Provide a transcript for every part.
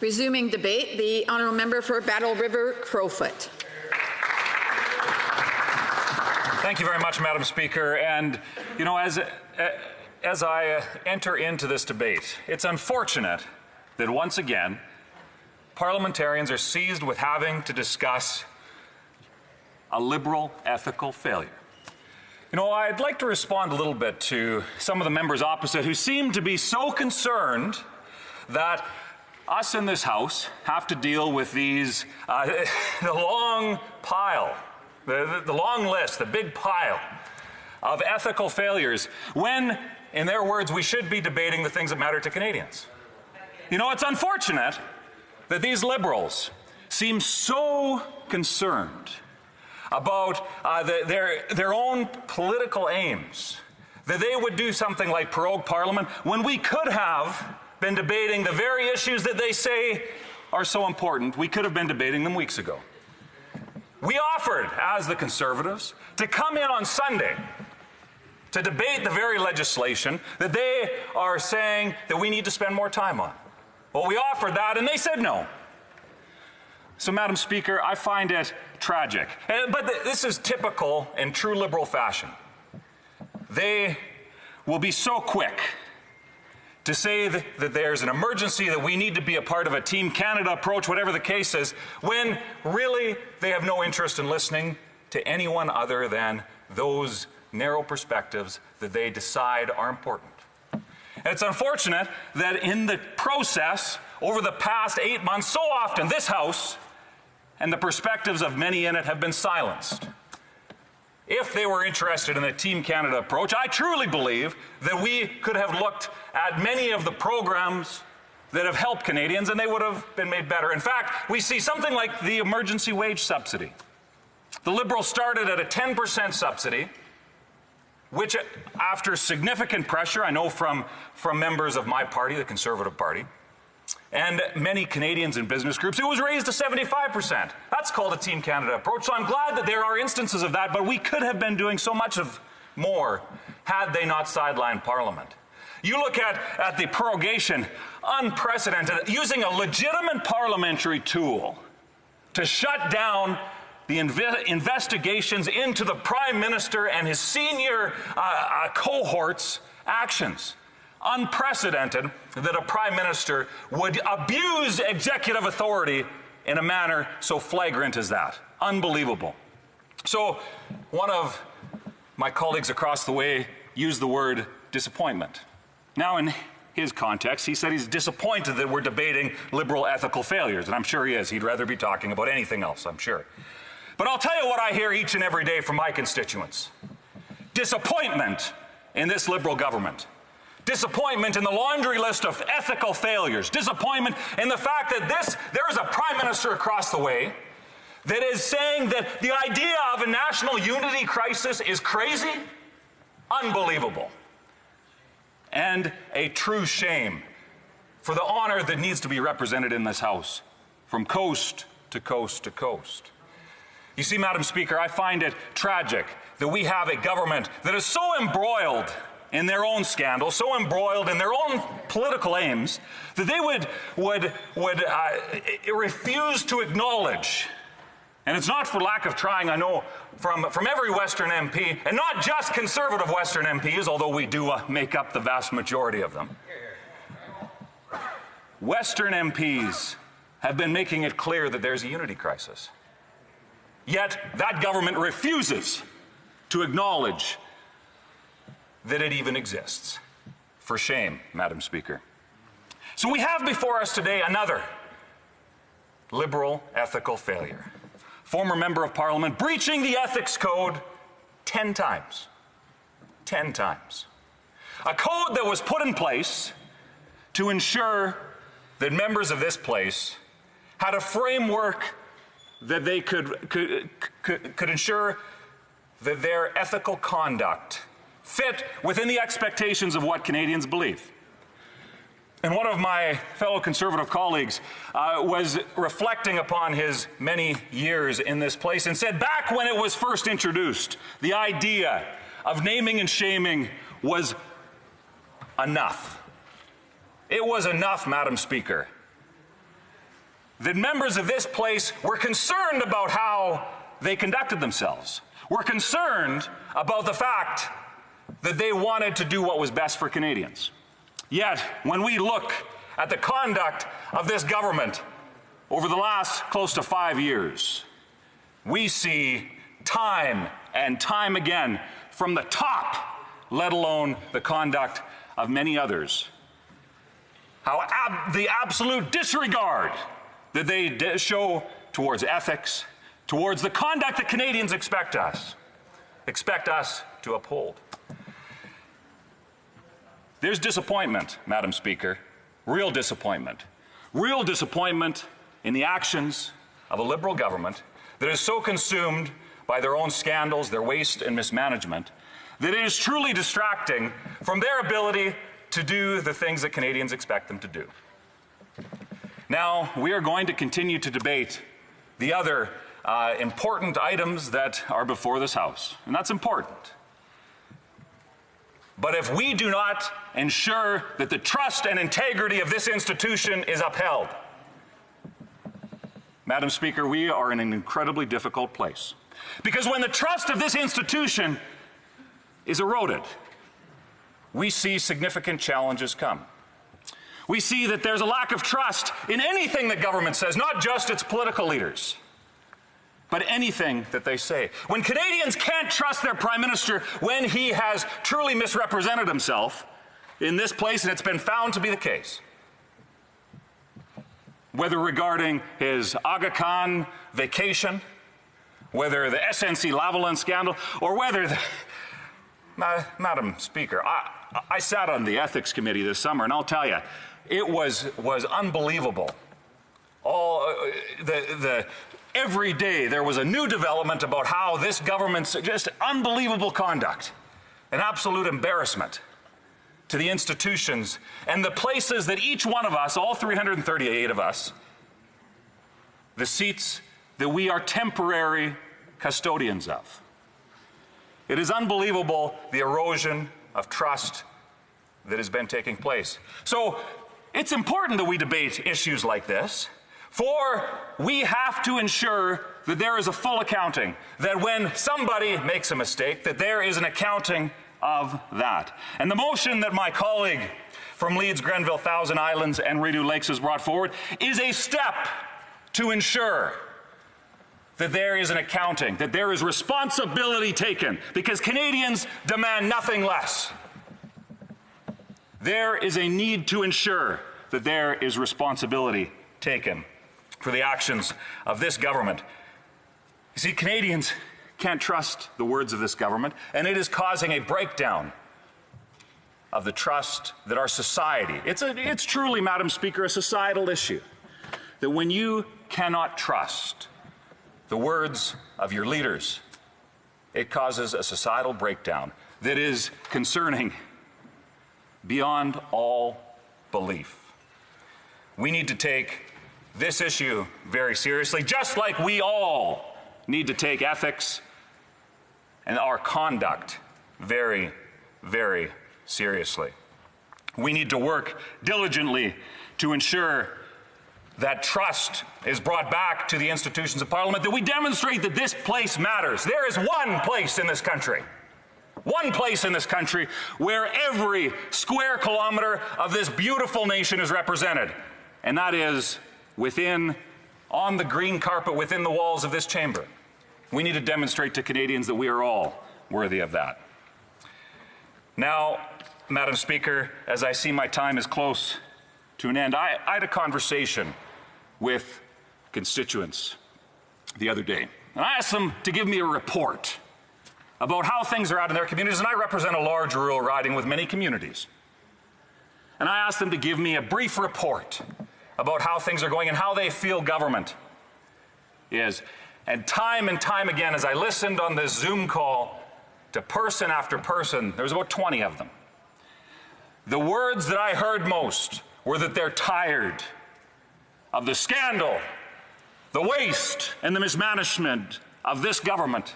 Resuming debate, the honourable member for Battle River Crowfoot. Thank you very much, Madam Speaker. And, you know, as I enter into this debate, it's unfortunate that once again, parliamentarians are seized with having to discuss a Liberal ethical failure. You know, I'd like to respond a little bit to some of the members opposite who seem to be so concerned that us in this House have to deal with these, the long pile, the long list, the big pile of ethical failures, when, in their words, we should be debating the things that matter to Canadians. You know, it's unfortunate that these Liberals seem so concerned about their own political aims that they would do something like prorogue Parliament when we could have been debating the very issues that they say are so important. We could have been debating them weeks ago. We offered, as the Conservatives, to come in on Sunday to debate the very legislation that they are saying that we need to spend more time on. Well, we offered that and they said no. So, Madam Speaker, I find it tragic. But this is typical in true Liberal fashion. They will be so quick to say that there's an emergency, that we need to be a part of a Team Canada approach, whatever the case is, when really they have no interest in listening to anyone other than those narrow perspectives that they decide are important. And it's unfortunate that in the process, over the past 8 months, so often this House and the perspectives of many in it have been silenced. If they were interested in the Team Canada approach, I truly believe that we could have looked at many of the programs that have helped Canadians and they would have been made better. In fact, we see something like the emergency wage subsidy. The Liberals started at a 10% subsidy, which after significant pressure, I know from members of my party, the Conservative Party, and many Canadians and business groups, it was raised to 75%. That's called a Team Canada approach. So I'm glad that there are instances of that, but we could have been doing so much more had they not sidelined Parliament. You look at the prorogation, unprecedented, using a legitimate parliamentary tool to shut down the investigations into the Prime Minister and his senior cohort's actions. Unprecedented that a Prime Minister would abuse executive authority in a manner so flagrant as that. Unbelievable. So one of my colleagues across the way used the word disappointment. Now, in his context, he said he's disappointed that we're debating Liberal ethical failures, and I'm sure he is. He'd rather be talking about anything else, I'm sure. But I'll tell you what I hear each and every day from my constituents. Disappointment in this Liberal government. Disappointment in the laundry list of ethical failures. Disappointment in the fact that there is a Prime Minister across the way that is saying that the idea of a national unity crisis is crazy, unbelievable, and a true shame for the honor that needs to be represented in this House from coast to coast to coast. You see, Madam Speaker, I find it tragic that we have a government that is so embroiled in their own scandal, so embroiled in their own political aims, that they would refuse to acknowledge, and it's not for lack of trying, I know, from every Western MP, and not just Conservative Western MPs, although we do make up the vast majority of them. Western MPs have been making it clear that there's a unity crisis. Yet that government refuses to acknowledge that it even exists. For shame, Madam Speaker. So we have before us today another Liberal ethical failure. Former Member of Parliament breaching the ethics code 10 times. 10 times. A code that was put in place to ensure that members of this place had a framework that they could ensure that their ethical conduct fit within the expectations of what Canadians believe. And one of my fellow Conservative colleagues was reflecting upon his many years in this place and said back when it was first introduced, the idea of naming and shaming was enough. It was enough, Madam Speaker. that members of this place were concerned about how they conducted themselves. Were concerned about the fact that they wanted to do what was best for Canadians. Yet, when we look at the conduct of this government over the last close to 5 years, we see time and time again from the top, let alone the conduct of many others, how the absolute disregard that they show towards ethics, towards the conduct that Canadians expect us to uphold. There's disappointment, Madam Speaker, real disappointment. Real disappointment in the actions of a Liberal government that is so consumed by their own scandals, their waste and mismanagement, that it is truly distracting from their ability to do the things that Canadians expect them to do. Now, we are going to continue to debate the other important items that are before this House, and that's important. But if we do not ensure that the trust and integrity of this institution is upheld, Madam Speaker, we are in an incredibly difficult place. Because when the trust of this institution is eroded, we see significant challenges come. We see that there's a lack of trust in anything that government says, not just its political leaders, but anything that they say. When Canadians can't trust their Prime Minister when he has truly misrepresented himself in this place, and it's been found to be the case, whether regarding his Aga Khan vacation, whether the SNC Lavalin scandal, or whether the... Madam Speaker, I sat on the Ethics Committee this summer, and I'll tell you, it was unbelievable. Every day there was a new development about how this government's just unbelievable conduct, an absolute embarrassment to the institutions and the places that each one of us, all 338 of us, the seats that we are temporary custodians of. It is unbelievable the erosion of trust that has been taking place. So it's important that we debate issues like this, for we have to ensure that there is a full accounting, that when somebody makes a mistake, that there is an accounting of that. And the motion that my colleague from Leeds, Grenville, Thousand Islands, and Rideau Lakes has brought forward is a step to ensure that there is an accounting, that there is responsibility taken, because Canadians demand nothing less. There is a need to ensure that there is responsibility taken for the actions of this government. You see, Canadians can't trust the words of this government, and it is causing a breakdown of the trust that our society, it's truly, Madam Speaker, a societal issue, that when you cannot trust the words of your leaders, it causes a societal breakdown that is concerning beyond all belief. We need to take this issue very seriously, just like we all need to take ethics and our conduct very, very seriously. We need to work diligently to ensure that trust is brought back to the institutions of Parliament, that we demonstrate that this place matters. There is one place in this country where every square kilometer of this beautiful nation is represented, and that is on the green carpet within the walls of this chamber. We need to demonstrate to Canadians that we are all worthy of that. Now, Madam Speaker, as I see my time is close to an end, I had a conversation with constituents the other day, and I asked them to give me a report about how things are out in their communities, and I represent a large rural riding with many communities. And I asked them to give me a brief report about how things are going and how they feel government is. And time again, as I listened on this Zoom call to person after person, there was about 20 of them, the words that I heard most were that they're tired of the scandal, the waste, and the mismanagement of this government,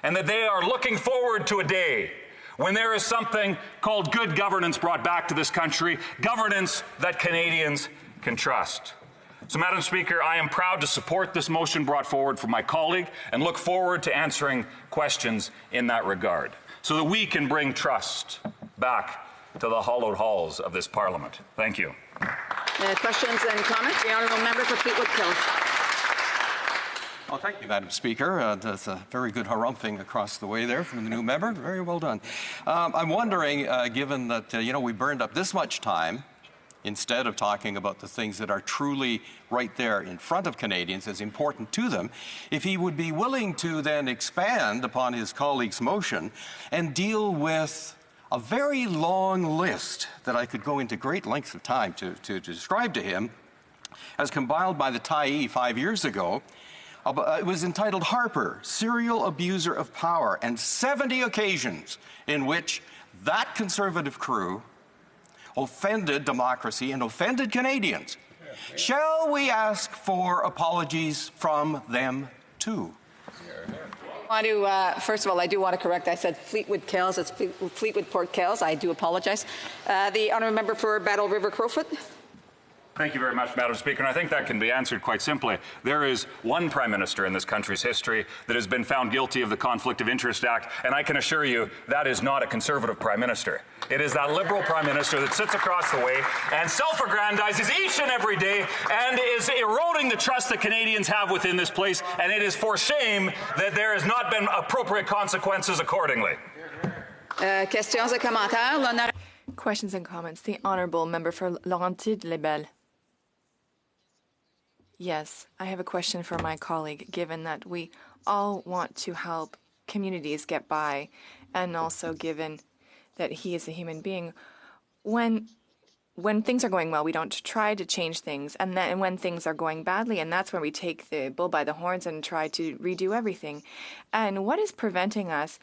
and that they are looking forward to a day when there is something called good governance brought back to this country, governance that Canadians can trust. So, Madam Speaker, I am proud to support this motion brought forward from my colleague and look forward to answering questions in that regard so that we can bring trust back to the hallowed halls of this Parliament. Thank you. Questions and comments? The honourable member for Fleetwood Kills. Well, thank you, Madam Speaker. That's a very good harumphing across the way there from the new member. Very well done. I'm wondering, given that, we burned up this much time, instead of talking about the things that are truly right there in front of Canadians as important to them, if he would be willing to then expand upon his colleague's motion and deal with a very long list that I could go into great lengths of time to describe to him, as compiled by the Tyee 5 years ago. It was entitled Harper, Serial Abuser of Power, and 70 occasions in which that Conservative crew offended democracy and offended Canadians. Shall we ask for apologies from them too? First of all, I do want to correct. I said Fleetwood Kills. It's Fleetwood Port Kills. I do apologize. The honourable member for Battle River Crowfoot. Thank you very much, Madam Speaker. And I think that can be answered quite simply. There is one Prime Minister in this country's history that has been found guilty of the Conflict of Interest Act, and I can assure you that is not a Conservative Prime Minister. It is that Liberal Prime Minister that sits across the way and self-aggrandizes each and every day and is eroding the trust that Canadians have within this place, and it is for shame that there has not been appropriate consequences accordingly. Questions et commentaires. Questions and comments. The honourable member for Laurentide-Lebel. Yes, I have a question for my colleague, given that we all want to help communities get by, and also given that he is a human being. When things are going well, we don't try to change things, and then when things are going badly, and that's when we take the bull by the horns and try to redo everything. And what is preventing us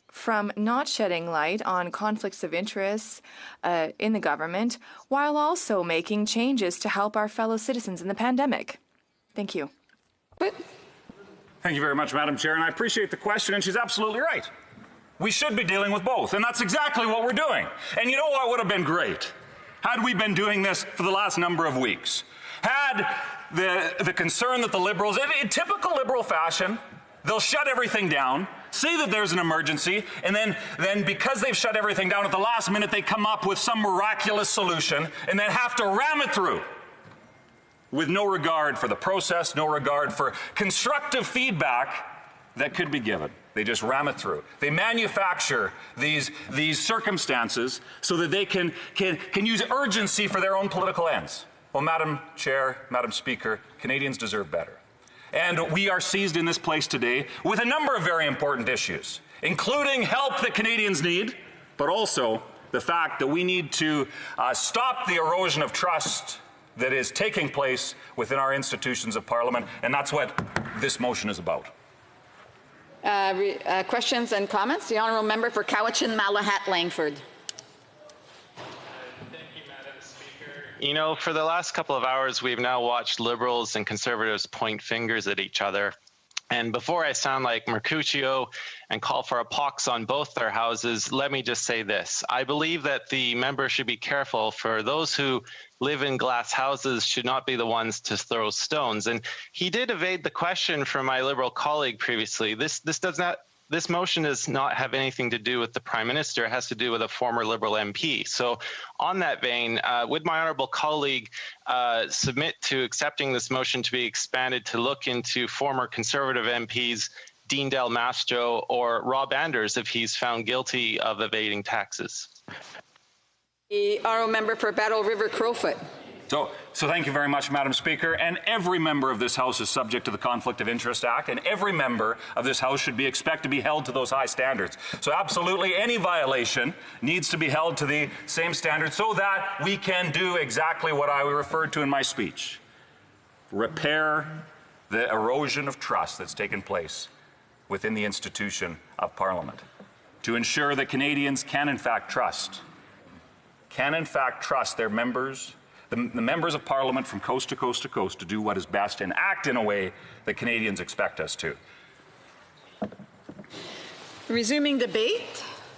from not shedding light on conflicts of interest in the government, while also making changes to help our fellow citizens in the pandemic? Thank you. Thank you very much, Madam Chair, and I appreciate the question, and she's absolutely right. We should be dealing with both, and that's exactly what we're doing. And you know what would have been great? Had we been doing this for the last number of weeks. Had the concern that the Liberals, in typical Liberal fashion, they'll shut everything down, say that there's an emergency, and then because they've shut everything down at the last minute, they come up with some miraculous solution and then have to ram it through with no regard for the process, no regard for constructive feedback that could be given. They just ram it through. They manufacture these circumstances so that they can use urgency for their own political ends. Well, Madam Chair, Madam Speaker, Canadians deserve better. And we are seized in this place today with a number of very important issues, including help that Canadians need, but also the fact that we need to stop the erosion of trust that is taking place within our institutions of Parliament, and that's what this motion is about. Questions and comments? The honourable member for Cowichan, Malahat, Langford. You know, for the last couple of hours, we've now watched Liberals and Conservatives point fingers at each other. And before I sound like Mercutio and call for a pox on both their houses, let me just say this. I believe that the member should be careful, for those who live in glass houses should not be the ones to throw stones. And he did evade the question from my Liberal colleague previously. This motion does not have anything to do with the Prime Minister. It has to do with a former Liberal MP. So on that vein, would my honourable colleague submit to accepting this motion to be expanded to look into former Conservative MPs Dean Del Mastro or Rob Anders if he's found guilty of evading taxes? The honourable member for Battle River Crowfoot. So thank you very much, Madam Speaker. And every member of this House is subject to the Conflict of Interest Act, and every member of this House should be expected to be held to those high standards. So absolutely any violation needs to be held to the same standards so that we can do exactly what I referred to in my speech. Repair the erosion of trust that's taken place within the institution of Parliament, to ensure that Canadians can in fact trust their members, the members of Parliament from coast to coast to coast, to do what is best and act in a way that Canadians expect us to. Resuming debate.